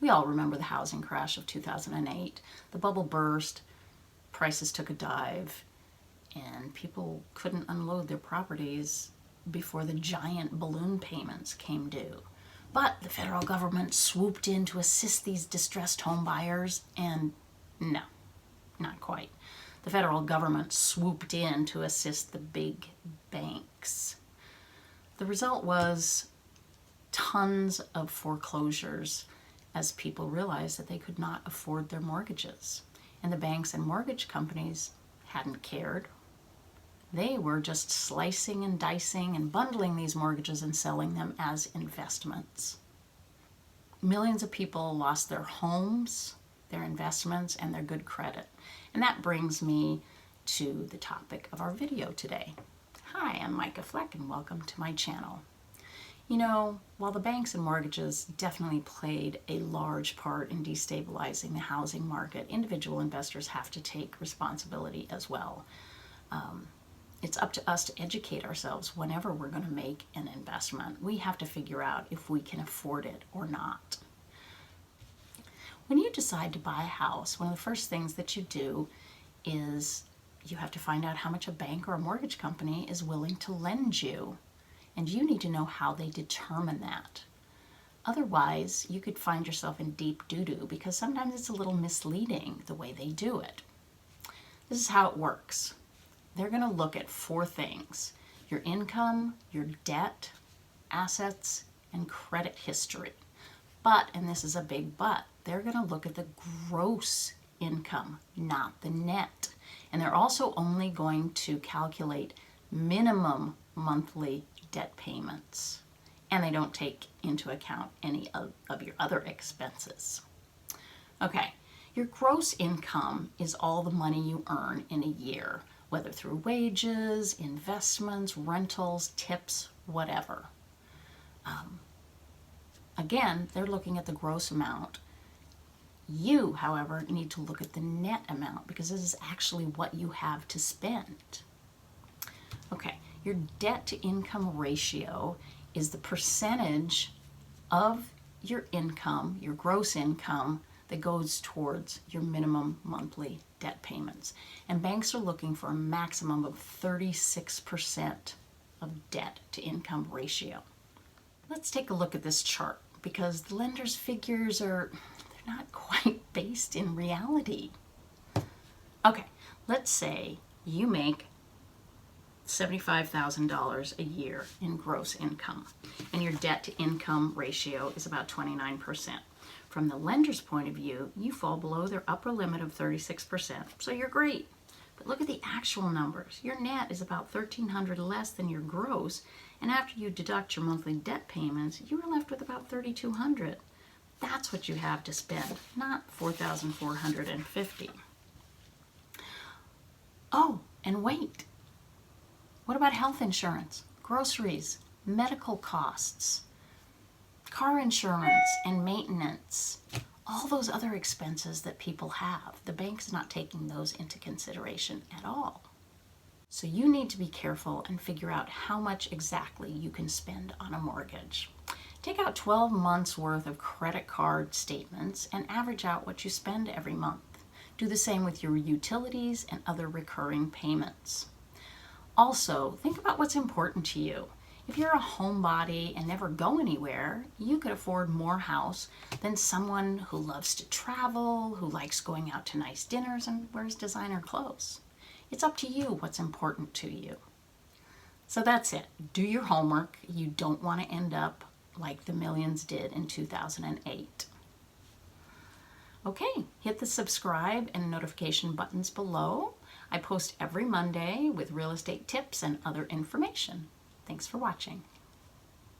We all remember the housing crash of 2008. The bubble burst, prices took a dive, and people couldn't unload their properties before the giant balloon payments came due. But the federal government swooped in to assist these distressed home buyers, and no, not quite. The federal government swooped in to assist the big banks. The result was tons of foreclosures as people realized that they could not afford their mortgages. And the banks and mortgage companies hadn't cared. They were just slicing and dicing and bundling these mortgages and selling them as investments. Millions of people lost their homes, their investments, and their good credit. And that brings me to the topic of our video today. Hi, I'm Mika Fleck and welcome to my channel. You know, while the banks and mortgages definitely played a large part in destabilizing the housing market, individual investors have to take responsibility as well. It's up to us to educate ourselves whenever we're going to make an investment. We have to figure out if we can afford it or not. When you decide to buy a house, one of the first things that you do is you have to find out how much a bank or a mortgage company is willing to lend you. And you need to know how they determine that. Otherwise, you could find yourself in deep doo-doo because sometimes it's a little misleading the way they do it. This is how it works. They're going to look at four things: your income, your debt, assets, and credit history. But, and this is a big but, they're going to look at the gross income, not the net. And they're also only going to calculate minimum monthly debt payments. And they don't take into account any of your other expenses. Okay, your gross income is all the money you earn in a year, whether through wages, investments, rentals, tips, whatever. Again, they're looking at the gross amount. You, however, need to look at the net amount because this is actually what you have to spend. Okay, your debt to income ratio is the percentage of your income, your gross income, that goes towards your minimum monthly debt payments. And banks are looking for a maximum of 36% of debt to income ratio. Let's take a look at this chart because the lender's figures they're not quite based in reality. Okay, let's say you make $75,000 a year in gross income and your debt to income ratio is about 29%. From the lender's point of view, you fall below their upper limit of 36%, so you're great. But look at the actual numbers. Your net is about $1,300 less than your gross, and after you deduct your monthly debt payments, you are left with about $3,200. That's what you have to spend, not $4,450. Oh, and wait. What about health insurance, groceries, medical costs, car insurance and maintenance, all those other expenses that people have? The bank's not taking those into consideration at all. So you need to be careful and figure out how much exactly you can spend on a mortgage. Take out 12 months worth of credit card statements and average out what you spend every month. Do the same with your utilities and other recurring payments. Also, think about what's important to you. If you're a homebody and never go anywhere, you could afford more house than someone who loves to travel, who likes going out to nice dinners and wears designer clothes. It's up to you what's important to you. So that's it. Do your homework. You don't want to end up like the millions did in 2008. Okay, hit the subscribe and notification buttons below. I post every Monday with real estate tips and other information. Thanks for watching.